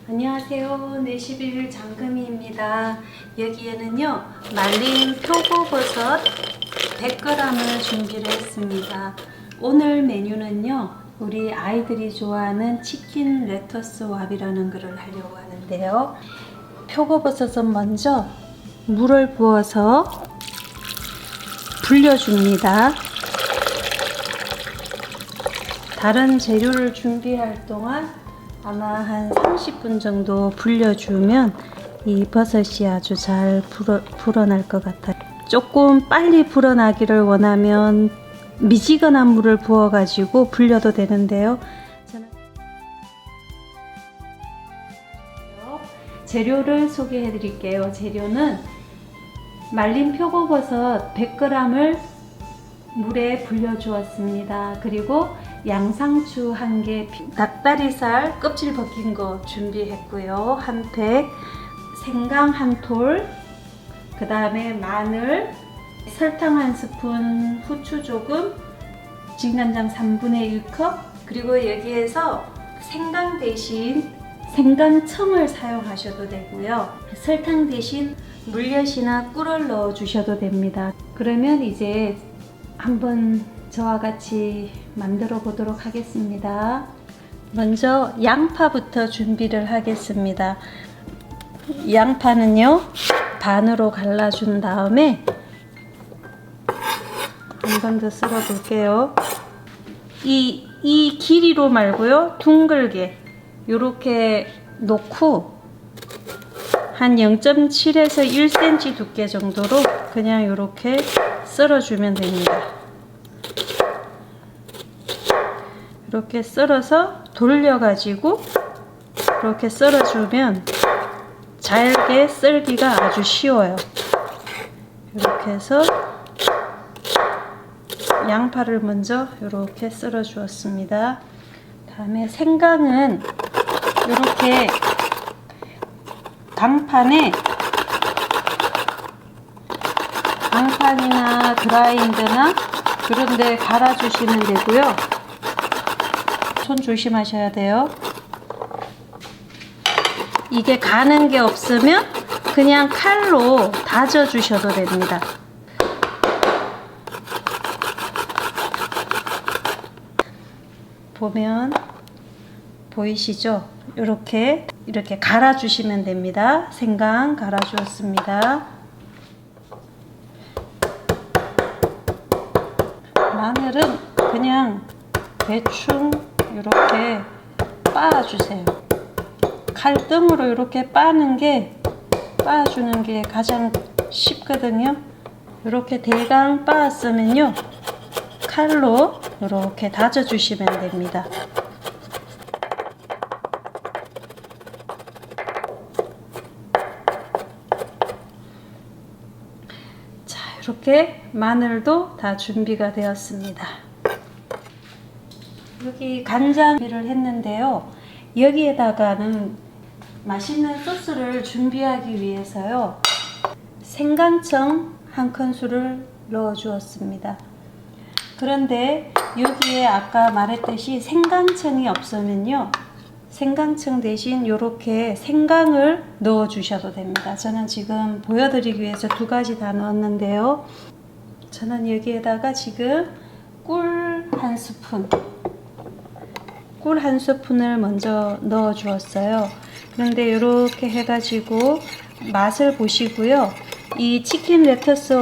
안녕하세요. 411 장금이입니다. 여기에는요 말린 표고버섯 100g을 준비를 했습니다. 오늘 메뉴는요 우리 아이들이 좋아하는 치킨 레터스 왑이라는 거를 하려고 하는데요. 표고버섯은 먼저 물을 부어서 불려줍니다. 다른 재료를 준비할 동안 아마 한 30분 정도 불려주면 이 버섯이 아주 잘 불어날 것 같아요. 조금 빨리 불어나기를 원하면 미지근한 물을 부어 가지고 불려도 되는데요. 저는 재료를 소개해 드릴게요. 재료는 말린 표고버섯 100g을 물에 불려 주었습니다. 그리고 양상추 1개, 닭다리살 껍질 벗긴 거 준비했고요. 한 팩, 생강 1톨, 그 다음에 마늘, 설탕 1스푼, 후추 조금, 진간장 3분의 1컵, 그리고 여기에서 생강 대신 생강청을 사용하셔도 되고요. 설탕 대신 물엿이나 꿀을 넣어 주셔도 됩니다. 그러면 이제 한번 저와 같이 만들어 보도록 하겠습니다. 먼저 양파부터 준비를 하겠습니다. 양파는요 반으로 갈라준 다음에 한 번 더 썰어 볼게요. 이 길이로 말고요 둥글게 이렇게 놓고 한 0.7에서 1cm 두께 정도로 그냥 이렇게 썰어주면 됩니다. 이렇게 썰어서 돌려가지고 이렇게 썰어주면 잘게 썰기가 아주 쉬워요. 이렇게 해서 양파를 먼저 이렇게 썰어 주었습니다. 다음에 생강은 이렇게 강판이나 그라인더나 그런 데 갈아 주시면 되고요. 손 조심하셔야 돼요. 이게 가는 게 없으면 그냥 칼로 다져 주셔도 됩니다. 보면 보이시죠? 이렇게 갈아 주시면 됩니다. 생강 갈아 주었습니다. 마늘은 그냥 대충 이렇게 빻아주세요. 칼등으로 이렇게 빻아주는 게 가장 쉽거든요. 이렇게 대강 빻았으면요 칼로 이렇게 다져주시면 됩니다. 자, 이렇게 마늘도 다 준비가 되었습니다. 여기 간장을 했는데요. 여기에다가는 맛있는 소스를 준비하기 위해서요. 생강청 1큰술을 넣어 주었습니다. 그런데 여기에 아까 말했듯이 생강청이 없으면요. 생강청 대신 이렇게 생강을 넣어 주셔도 됩니다. 저는 지금 보여드리기 위해서 2가지 다 넣었는데요. 저는 여기에다가 지금 꿀 1스푼을 먼저 넣어 주었어요. 그런데 이렇게 해가지고 맛을 보시고요. 이 치킨 레터스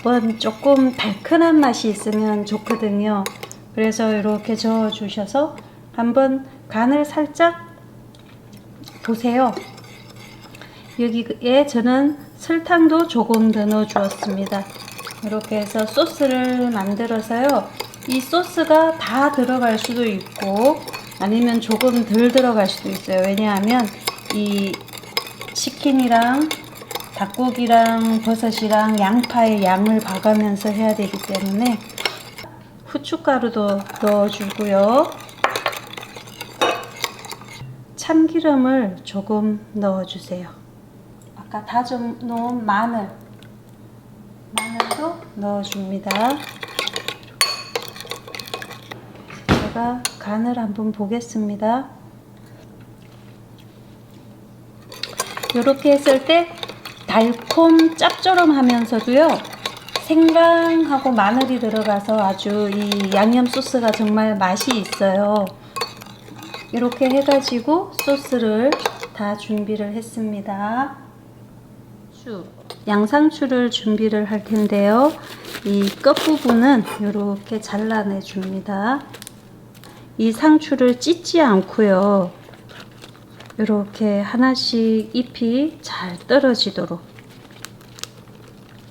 왑은 조금 달큰한 맛이 있으면 좋거든요. 그래서 이렇게 저어 주셔서 한번 간을 살짝 보세요. 여기에 저는 설탕도 조금 더 넣어 주었습니다. 이렇게 해서 소스를 만들어서요. 이 소스가 다 들어갈 수도 있고 아니면 조금 덜 들어갈 수도 있어요. 왜냐하면 이 치킨이랑 닭고기랑 버섯이랑 양파의 양을 봐가면서 해야 되기 때문에 후춧가루도 넣어주고요. 참기름을 조금 넣어주세요. 아까 다져 놓은 마늘도 넣어줍니다. 제가 간을 한번 보겠습니다. 이렇게 했을 때 달콤 짭조름하면서도요 생강하고 마늘이 들어가서 아주 이 양념 소스가 정말 맛이 있어요. 이렇게 해가지고 소스를 다 준비를 했습니다. 양상추를 준비를 할 텐데요. 이 끝부분은 이렇게 잘라내 줍니다. 이 상추를 찢지 않고요. 이렇게 하나씩 잎이 잘 떨어지도록,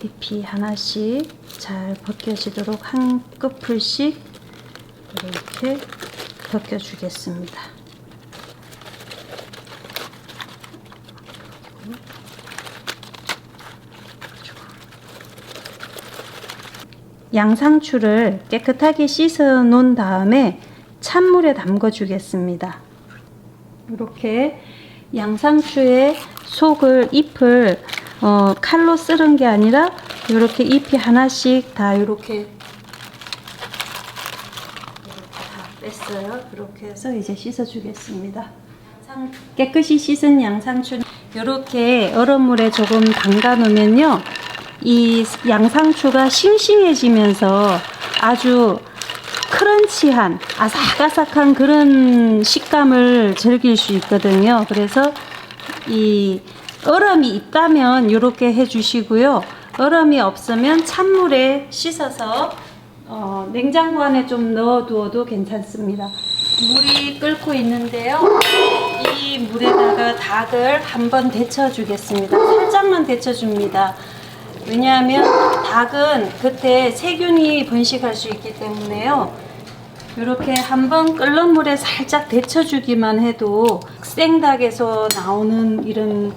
잎이 하나씩 잘 벗겨지도록 한 끝풀씩 이렇게 벗겨주겠습니다. 양상추를 깨끗하게 씻어 놓은 다음에 찬물에 담궈 주겠습니다. 이렇게 양상추의 속을, 잎을 칼로 썰은 게 아니라 이렇게 잎이 하나씩 다 이렇게 다 뺐어요. 이렇게 해서 이제 씻어 주겠습니다. 깨끗이 씻은 양상추는 이렇게 얼음물에 조금 담가 놓으면요, 이 양상추가 싱싱해지면서 아주 크런치한 아삭아삭한 그런 식감을 즐길 수 있거든요. 그래서 이 얼음이 있다면 이렇게 해주시고요. 얼음이 없으면 찬물에 씻어서 냉장고 안에 좀 넣어두어도 괜찮습니다. 물이 끓고 있는데요. 이 물에다가 닭을 한번 데쳐주겠습니다. 살짝만 데쳐줍니다. 왜냐하면 닭은 그때 세균이 번식할 수 있기 때문에요. 이렇게 한번 끓는 물에 살짝 데쳐주기만 해도 생닭에서 나오는 이런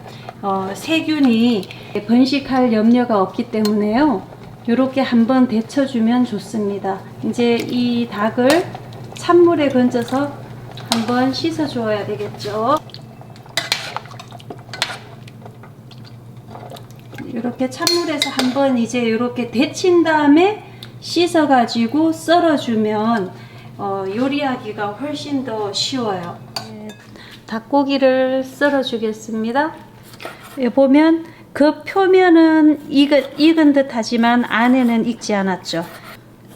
세균이 번식할 염려가 없기 때문에요. 이렇게 한번 데쳐주면 좋습니다. 이제 이 닭을 찬물에 건져서 한번 씻어 주어야 되겠죠. 이렇게 찬물에서 한번 이제 이렇게 데친 다음에 씻어 가지고 썰어 주면 요리하기가 훨씬 더 쉬워요. 닭고기를 썰어 주겠습니다. 보면 그 표면은 익은 듯 하지만 안에는 익지 않았죠.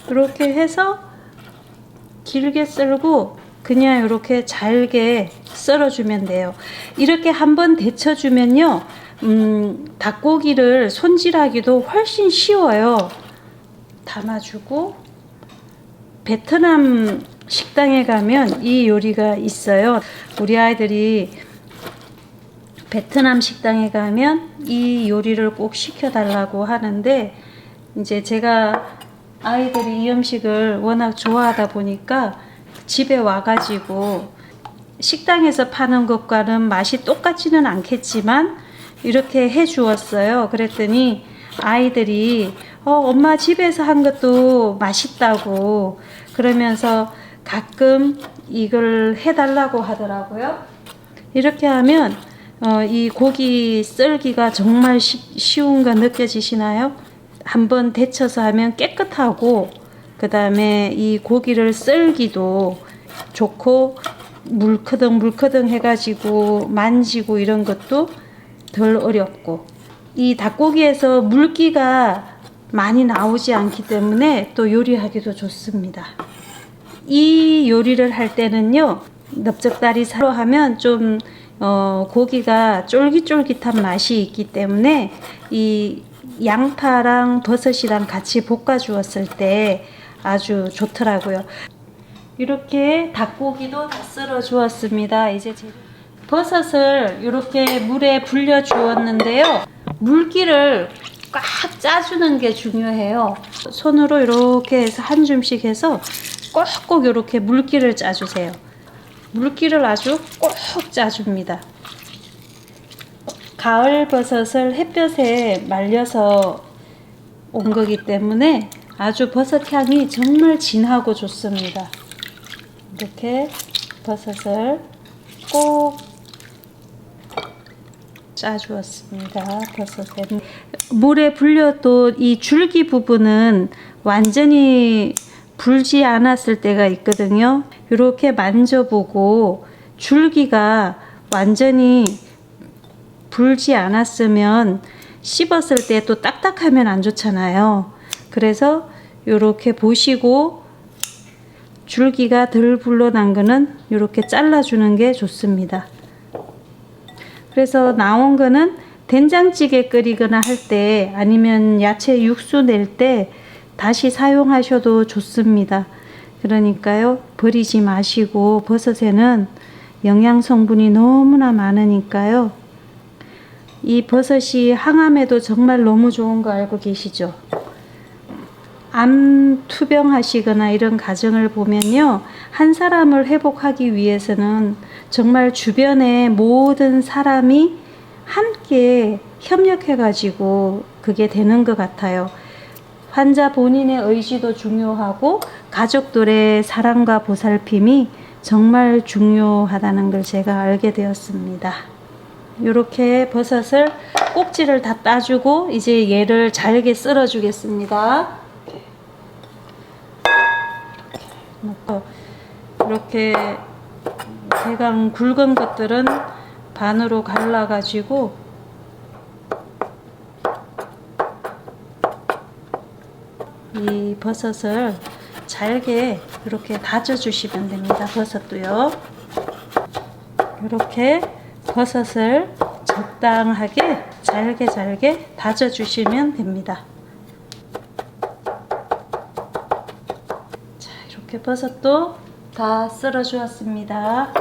이렇게 해서 길게 썰고 그냥 이렇게 잘게 썰어 주면 돼요. 이렇게 한번 데쳐 주면요, 닭고기를 손질하기도 훨씬 쉬워요. 담아주고, 베트남 식당에 가면 이 요리가 있어요. 우리 아이들이 베트남 식당에 가면 이 요리를 꼭 시켜달라고 하는데, 이제 제가 아이들이 이 음식을 워낙 좋아하다 보니까 집에 와가지고 식당에서 파는 것과는 맛이 똑같지는 않겠지만 이렇게 해 주었어요. 그랬더니 아이들이 엄마 집에서 한 것도 맛있다고 그러면서 가끔 이걸 해달라고 하더라고요. 이렇게 하면 이 고기 썰기가 정말 쉬운 거 느껴지시나요? 한번 데쳐서 하면 깨끗하고, 그 다음에 이 고기를 썰기도 좋고, 물커덩 해가지고 만지고 이런 것도 덜 어렵고, 이 닭고기에서 물기가 많이 나오지 않기 때문에 또 요리하기도 좋습니다. 이 요리를 할 때는요, 넓적다리살로 하면 좀 고기가 쫄깃쫄깃한 맛이 있기 때문에 이 양파랑 버섯이랑 같이 볶아 주었을 때 아주 좋더라고요. 이렇게 닭고기도 다 썰어 주었습니다. 이제 버섯을 이렇게 물에 불려 주었는데요, 물기를 꽉 짜주는 게 중요해요. 손으로 이렇게 해서 한 줌씩 해서 꼭꼭 이렇게 물기를 짜주세요. 물기를 아주 꼭 짜줍니다. 가을 버섯을 햇볕에 말려서 온 거기 때문에 아주 버섯 향이 정말 진하고 좋습니다. 이렇게 버섯을 꼭 짜주었습니다. 버섯에 물에 불려도 이 줄기 부분은 완전히 불지 않았을 때가 있거든요. 이렇게 만져보고 줄기가 완전히 불지 않았으면 씹었을 때 또 딱딱하면 안 좋잖아요. 그래서 이렇게 보시고 줄기가 덜 불러난 거는 이렇게 잘라주는 게 좋습니다. 그래서 나온 거는 된장찌개 끓이거나 할 때 아니면 야채 육수 낼 때 다시 사용하셔도 좋습니다. 그러니까요, 버리지 마시고, 버섯에는 영양 성분이 너무나 많으니까요. 이 버섯이 항암에도 정말 너무 좋은 거 알고 계시죠? 암 투병하시거나 이런 가정을 보면요, 한 사람을 회복하기 위해서는 정말 주변의 모든 사람이 함께 협력해 가지고 그게 되는 것 같아요. 환자 본인의 의지도 중요하고 가족들의 사랑과 보살핌이 정말 중요하다는 걸 제가 알게 되었습니다. 이렇게 버섯을 꼭지를 다 따주고 이제 얘를 잘게 썰어 주겠습니다. 이렇게 대강 굵은 것들은 반으로 갈라 가지고 이 버섯을 잘게 이렇게 다져 주시면 됩니다. 버섯도요. 이렇게 버섯을 적당하게 잘게 다져 주시면 됩니다. 자, 이렇게 버섯도 다 썰어 주었습니다.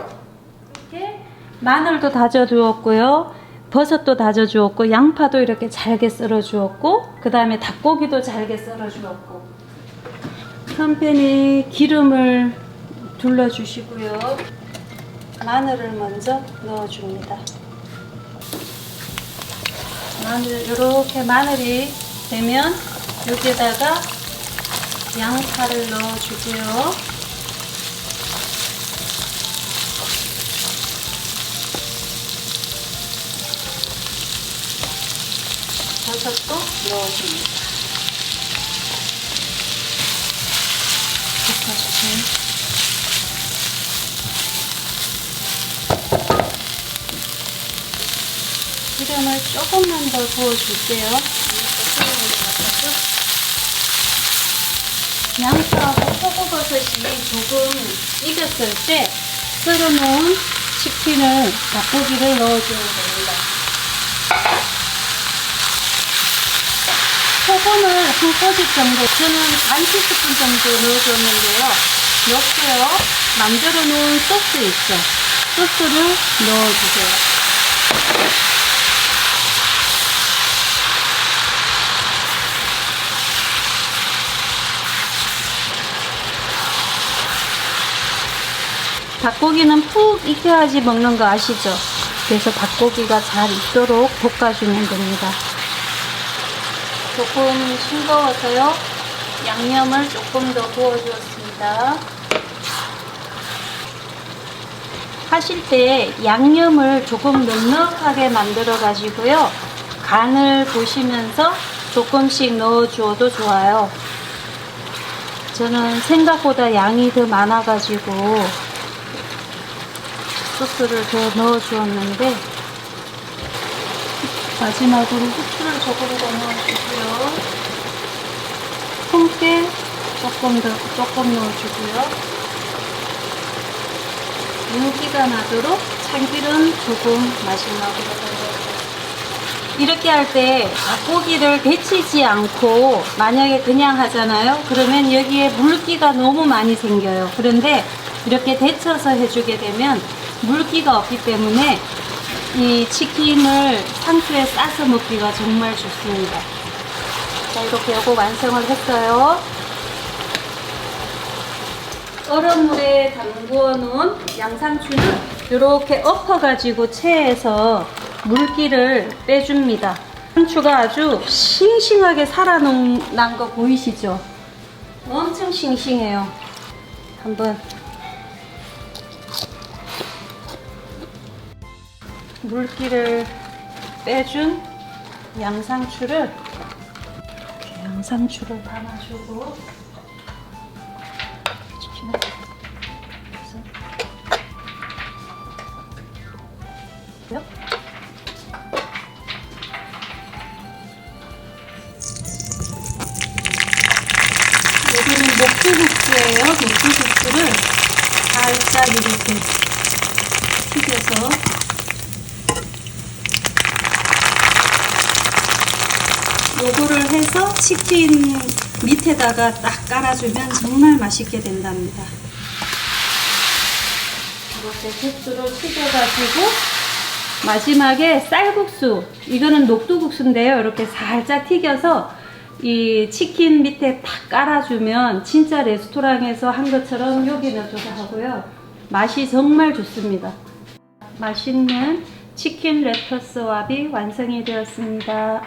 이렇게 마늘도 다져 주었고요, 버섯도 다져 주었고, 양파도 이렇게 잘게 썰어 주었고, 그 다음에 닭고기도 잘게 썰어 주었고, 한 팬에 기름을 둘러 주시고요, 마늘을 먼저 넣어 줍니다. 이렇게 마늘이 되면 여기에다가 양파를 넣어 주고요, 버섯도 넣어줍니다. 볶아주세요. 기름을 조금만 더 부어줄게요. 양파하고 표고버섯이 조금 익었을 때 썰어놓은 치킨을, 닭고기를 넣어주면 됩니다. 소금을 한 꼬집 정도, 저는 반 티스푼 정도 넣어줬는데요. 넣고요, 만들어 놓은 소스 있죠? 소스를 넣어주세요. 닭고기는 푹 익혀야지 먹는 거 아시죠? 그래서 닭고기가 잘 익도록 볶아주면 됩니다. 조금 싱거워서요, 양념을 조금 더 부어주었습니다. 하실 때 양념을 조금 넉넉하게 만들어 가지고요, 간을 보시면서 조금씩 넣어 주어도 좋아요. 저는 생각보다 양이 더 많아 가지고 소스를 더 넣어 주었는데, 마지막으로 후추를 조금 더 넣어주고요, 통깨 조금 넣어주고요, 윤기가 나도록 참기름 조금 마지막으로 넣어주고요. 이렇게 할 때 닭고기를 데치지 않고 만약에 그냥 하잖아요. 그러면 여기에 물기가 너무 많이 생겨요. 그런데 이렇게 데쳐서 해주게 되면 물기가 없기 때문에 이 치킨을 상추에 싸서 먹기가 정말 좋습니다. 자, 이렇게 요거 완성을 했어요. 얼음물에 담궈 놓은 양상추는 이렇게 엎어가지고 체에서 물기를 빼줍니다. 상추가 아주 싱싱하게 살아난 거 보이시죠? 엄청 싱싱해요. 한번 물기를 빼준 양상추를 이렇게 양상추를 담아주고, 거예요. 녹두국수를 살짝 이렇게 튀겨서 요거를 해서 치킨 밑에다가 딱 깔아주면 정말 맛있게 된답니다. 이렇게 국수를 튀겨가지고 마지막에 쌀국수, 이거는 녹두국수인데요. 이렇게 살짝 튀겨서 이 치킨 밑에 딱 깔아주면 진짜 레스토랑에서 한 것처럼 여기 넣어줘도 하고요. 맛이 정말 좋습니다. 맛있는 치킨 레터스 왑이 완성이 되었습니다.